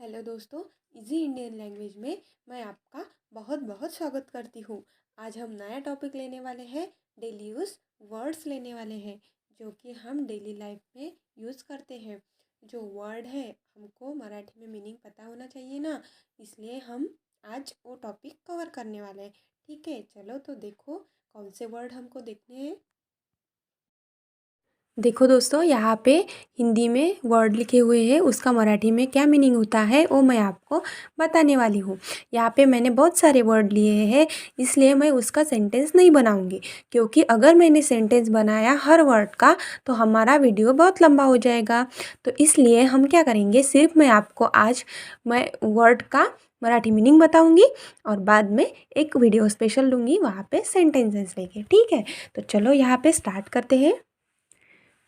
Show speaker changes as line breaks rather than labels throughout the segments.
Hello दोस्तों, easy Indian language में मैं आपका बहुत बहुत स्वागत करती हूँ। आज हम नया टॉपिक लेने वाले हैं, डेली यूज़ वर्ड्स लेने वाले हैं जो कि हम डेली लाइफ में यूज़ करते हैं। जो वर्ड है हमको मराठी में मीनिंग पता होना चाहिए ना, इसलिए हम आज वो टॉपिक कवर करने वाले हैं। ठीक है, चलो तो देखो कौन से वर्ड हमको देखने हैं। देखो दोस्तों, यहाँ पे हिंदी में वर्ड लिखे हुए हैं, उसका मराठी में क्या मीनिंग होता है वो मैं आपको बताने वाली हूँ। यहाँ पे मैंने बहुत सारे वर्ड लिए हैं, इसलिए मैं उसका सेंटेंस नहीं बनाऊँगी, क्योंकि अगर मैंने सेंटेंस बनाया हर वर्ड का तो हमारा वीडियो बहुत लंबा हो जाएगा। तो इसलिए हम क्या करेंगे, सिर्फ मैं आपको आज मैं वर्ड का मराठी मीनिंग बताऊँगी और बाद में एक वीडियो स्पेशल लूँगी वहाँ पे सेंटेंसेस लेके। ठीक है, तो चलो यहाँ पे स्टार्ट करते हैं।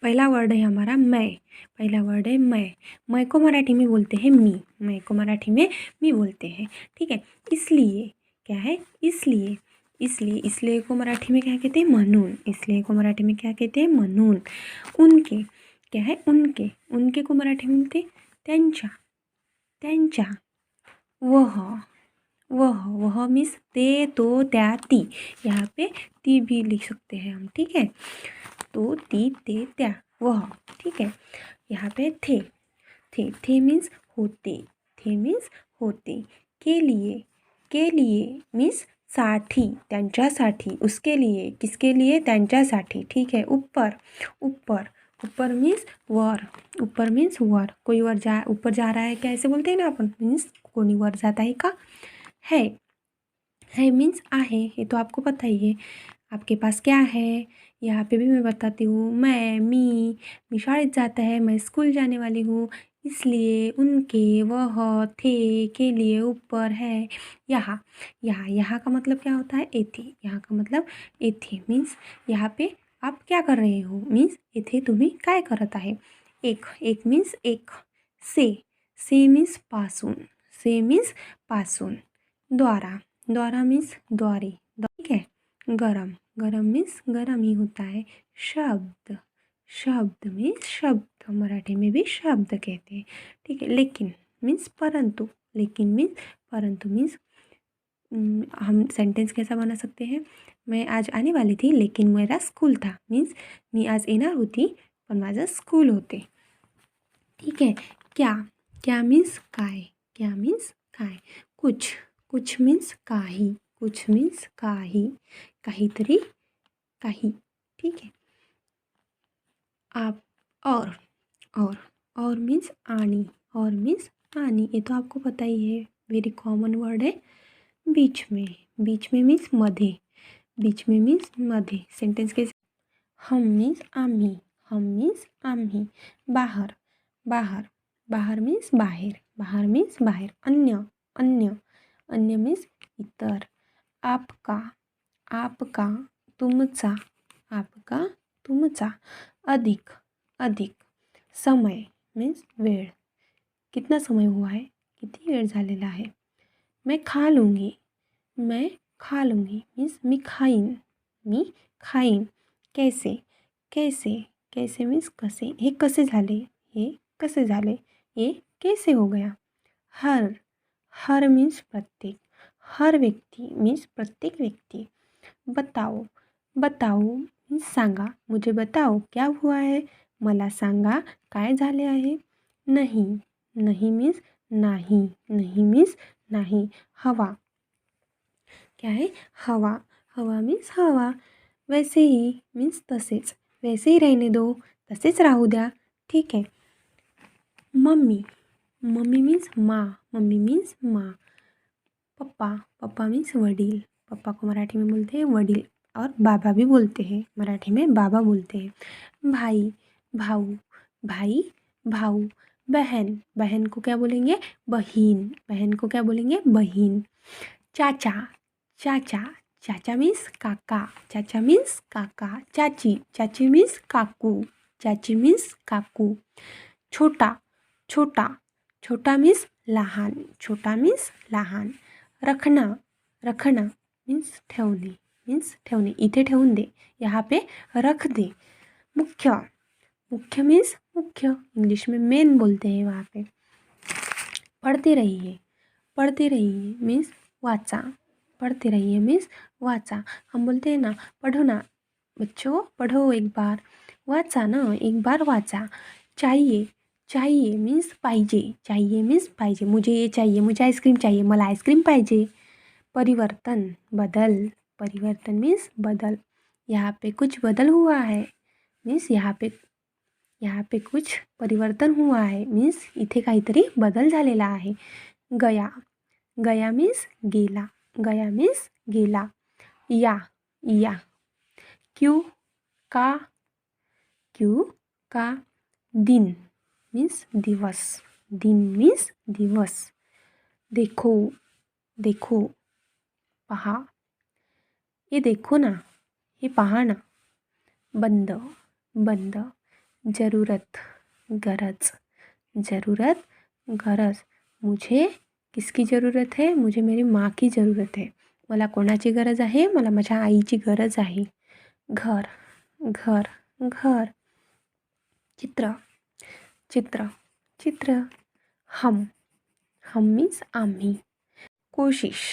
पहला वर्ड है हमारा मैं। पहला वर्ड है मैं को मराठी में बोलते हैं मी। मैं को मराठी में मी बोलते हैं। ठीक है, इसलिए क्या है, इसलिए इसलिए को मराठी में क्या कहते हैं, म्हणून। इसलिए को मराठी में क्या कहते हैं, म्हणून। उनके क्या है, उनके को मराठी में बोलते त्यांच्या। त्यांच्या वह वह मीन्स ते, तो, त्या, ती। यहाँ पे ती भी लिख सकते हैं हम। ठीक है, तो, ती, ते, त्या, वह। ठीक है, यहाँ पे थे मीन्स होते। थे मीन्स होते। के लिए मीन्स साठी, त्यांच्यासाठी, उसके लिए, किसके लिए, त्यांच्यासाठी। ठीक है, ऊपर मीन्स वर। ऊपर मीन्स वर, कोई ऊपर जा रहा है क्या ऐसे बोलते हैं ना अपन, मीन्स कोणी वर जाता है का। है मीन्स आहे, ये तो आपको पता ही है। आपके पास क्या है, यहाँ पे भी मैं बताती हूँ। मी शाळेत जाता है, मैं स्कूल जाने वाली हूँ। इसलिए, उनके, वह, थे, के लिए, ऊपर, है, यहाँ का मतलब क्या होता है, येथे। यहाँ का मतलब येथे मीन्स यहाँ पे आप क्या कर रहे हो, मीन्स येथे तुम्ही काय करत आहे। एक मीन्स एक। से मीन्स पासून। द्वारा मीन्स द्वारे। ठीक है, गरम मीन्स गरम ही होता है। शब्द मीन्स शब्द, मराठी में भी शब्द कहते हैं। ठीक है, लेकिन मीन्स परंतु। परंतु मीन्स हम सेंटेंस कैसा बना सकते हैं, मैं आज आने वाली थी लेकिन मेरा स्कूल था, मीन्स मी आज येणार होती पण माझं स्कूल होते। ठीक है, क्या मीन्स काय। कुछ मीन्स काही। काहीतरी, काही। ठीक है, आप और मीन्स आनी। ये तो आपको पता ही है, वेरी कॉमन वर्ड है। बीच में मीन्स मध्ये। सेंटेंस कैसे, हम मीन्स आम्ही। बाहर मीन्स बाहेर। अन्य मीन्स इतर। आपका, तुमचा। अधिक। समय मीन्स वेळ, कितना समय हुआ है, किती वेळ झालेला आहे। मैं खा लूँगी मीन्स मी खाईन। कैसे मीन्स कसे, हे कसे झाले, ये कैसे हो गया। हर मीन्स प्रत्येक। हर व्यक्ति मीन्स प्रत्येक व्यक्ति। बताओ मीन्स सांगा, मुझे बताओ क्या हुआ है, मला सांगा काय झाले आहे। नहीं मीन्स नाही। हवा क्या है, हवा मीन्स हवा। वैसे ही मीन्स तसेच, वैसे ही रहने दो, तसेच राहू द्या। ठीक है, मम्मी मीन्स माँ। पप्पा मीन्स वडील। पप्पा को मराठी में बोलते हैं वडील, और बाबा भी बोलते हैं, मराठी में बाबा बोलते हैं। भाई भाऊ। बहन को क्या बोलेंगे, बहीन। चाचा मीन्स काका। चाची मीन्स काकू। छोटा मीन्स लहान। रखना मीन्स ठेवणे, इथे ठेवून दे, यहाँ पे रख दे। मुख्य मीन्स मुख्य, इंग्लिश में मेन बोलते हैं वहाँ पे। पढ़ते रहिए, पढ़ते रहिए मीन्स वाचा, पढ़ते रहिए मीन्स वाचा। हम बोलते हैं ना पढ़ो ना बच्चों, पढ़ो एक बार, वाचा ना एक बार वाचा। चाहिए, चाहिए मीन्स पाहिजे, चाहिए मीन्स पाहिजे, मुझे ये चाहिए, मुझे आईस्क्रीम चाहिए, मला आईस्क्रीम पाहिजे। परिवर्तन, बदल, परिवर्तन मीन्स बदल। यहाँ पे कुछ बदल हुआ है मीन्स यहाँ पे कुछ परिवर्तन हुआ आहे मीन्स इथे काहीतरी बदल झालेला आहे। गया, गया मीन्स गेला, गया मीन्स गेला। या, क्यों, का, क्यों, का। दिन मीन्स दिवस, दिन मीन्स दिवस। देखो, देखो, पहा, ये देखो ना, हे पहा ना। बंद, बंद। ज़रूरत, गरज, ज़रूरत, गरज। मुझे किसकी ज़रूरत है? मुझे मेरी माँ की ज़रूरत है। मला कोणाची गरज आहे? मला माझ्या आईची गरज आहे। घर, घर, घर। चित्र, चित्र, चित्र। हम मीन्स आम्ही। कोशिश,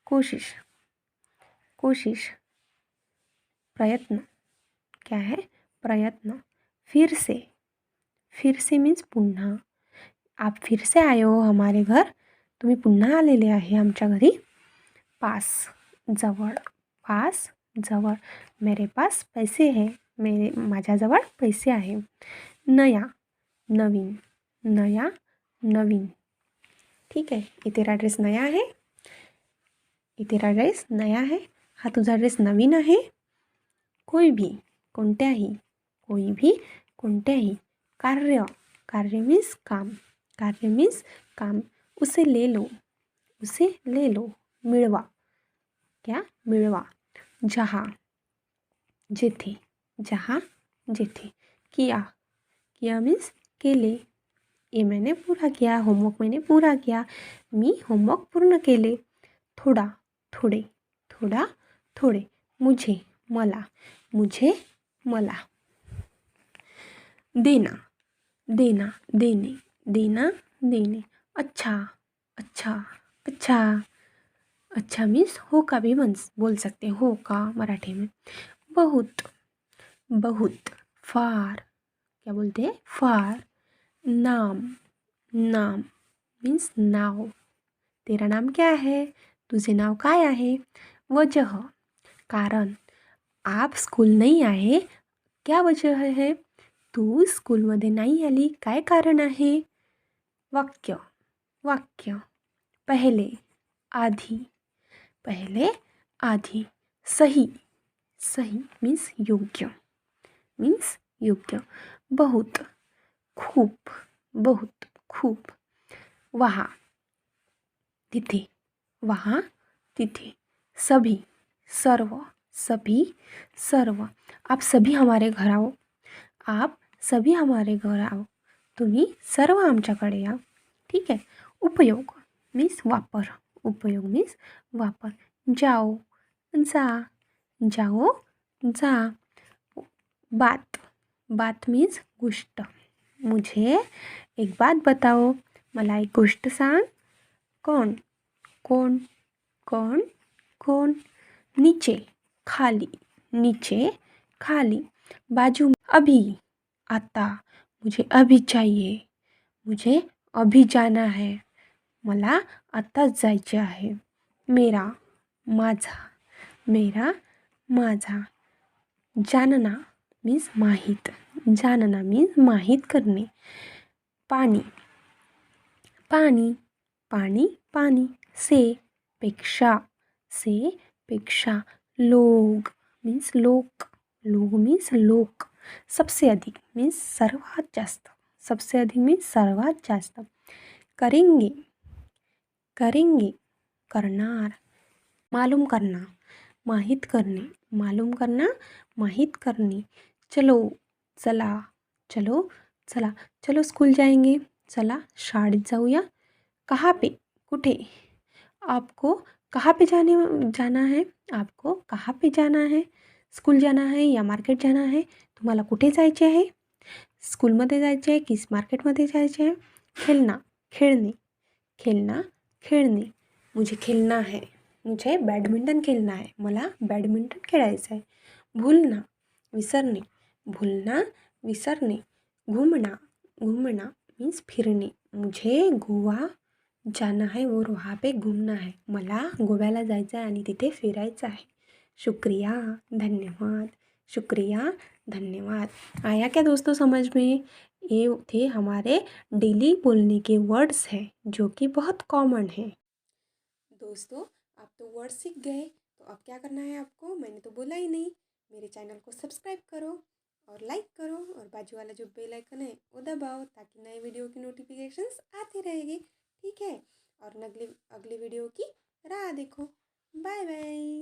कोशिश, कोशिश। प्रयत्न, क्या है? प्रयत्न। फिर से मीन्स पुन्हा। आप फिर से आए हो हमारे घर, तुम्ही पुन्हा आलेले आहे आमच्या घरी। पास, जवळ, पास, जवळ। मेरे पास पैसे है, माझ्याजवळ पैसे आहे। नया, नवीन, नया, नवीन। ठीक आहे, ये तेरा ड्रेस नया है, ये तेरा ड्रेस नया है, हा तुझा ड्रेस नवीन आहे। कोई भी, कोणत्याही, कोई भी, कोणत्याही। कार्य, कार्य मीन्स काम, कार्य मीन्स काम। उसे ले लो, उसे ले लो। मिळवा, क्या? मिळवा। जहाँ, जेथे, जहाँ, जेथे। किया, किया मीन्स केले, ये मैंने पूरा किया, होमवर्क मैंने पूरा किया, मी होमवर्क पूर्ण केले। थोड़ा, थोड़े, थोड़ा, थोड़े। मुझे, मला, मुझे, मला। देना, देना, देने, देना, देने। अच्छा, अच्छा, अच्छा। अच्छा मीन्स हो का भी बोल सकते हैं, हो का मराठी में। बहुत, बहुत। फार, क्या बोलते हैं? फार। नाम, नाम मीन्स नाव। तेरा नाम क्या है? तुझे नाव काय आहे? वजह, कारण। आप स्कूल नहीं आए, क्या वजह है? तू स्कूलमध्ये नाही आली, काय कारण आहे? वाक्य, वाक्य। पहले, आधी, पहले, आधी। सही, सही मीन्स योग्य, मीन्स योग्य। बहुत, खूप, बहुत, खूप। वहाँ, तिथे, वहाँ, तिथे। सभी, सर्व, सभी, सर्व। आप सभी हमारे घर आओ, आप सभी हमारे घर आओ, तुम्ही सर्व आमच्याकडे या। ठीक आहे। उपयोग मीन्स वापर, उपयोग मीन्स वापर। जाओ, जा, जाओ, जा। बात, बात मीन्स गोष्ट। मुझे एक बात बताओ, मला एक गोष्ट सांग। कौन, कौन, कौन, कौन। नीचे, खाली, नीचे, खाली। बाजू, अभी, आता, मुझे अभी चाहिए, मुझे अभी जाना है, मला आत्ताच जायचे आहे। मेरा, माझा, मेरा, माझा। जानना मीन्स माहीत, जानना मीन्स माहीत करणे। पाणी, पाणी, पाणी, पाणी। से, पेक्षा, से, पेक्षा। लोग मीन्स लोक, लोग मीन्स लोक। सबसे अधिक मीन्स सर्वात जास्त, सबसे अधिक मीन्स सर्वात जास्त। करेंगे, करेंगे, करणार। मालूम करना, माहीत करणे, मालूम करना, माहीत करणे। चलो, चला, चलो, चला। चलो स्कूल जाएंगे, चला शाळेत जाऊया। कहाँ पे, कुठे। आपको कहाँ पे जाना है, आपको कहाँ पे जाना है। स्कूल जाना है या मार्केट जाना है, तुम्हाला कुठे जायचे आहे? स्कूलमध्ये जायचे आहे की मार्केटमध्ये जायचे आहे? खेळना, खेळणे, खेलना, खेळणे. मुझे खेलना है. मुझे बॅडमिंटन खेळणं आहे. मला बॅडमिंटन खेळायचं आहे. भूलना, विसरणे. भूलना, विसरणे. घूमना, घूमना मीन्स फिरणे. मुझे गोवा जाना है और वहाँ पे घूमना है. मला गोव्याला जायचं आहे आणि तिथे फिरायचं आहे. शुक्रिया, धन्यवाद. शुक्रिया, धन्यवाद. आया क्या दोस्तों समझ में? ये थे हमारे डेली बोलने के वर्ड्स हैं जो कि बहुत कॉमन है. दोस्तों आप तो वर्ड सीख गए, तो अब क्या करना है आपको? मैंने तो बोला ही नहीं. मेरे चैनल को सब्सक्राइब करो और लाइक करो और बाजू वाला जो बेल आइकन है वो दबाओ ताकि नए वीडियो की नोटिफिकेशंस आती रहेगी. ठीक है? और अगले अगले वीडियो की राह देखो. Bye bye.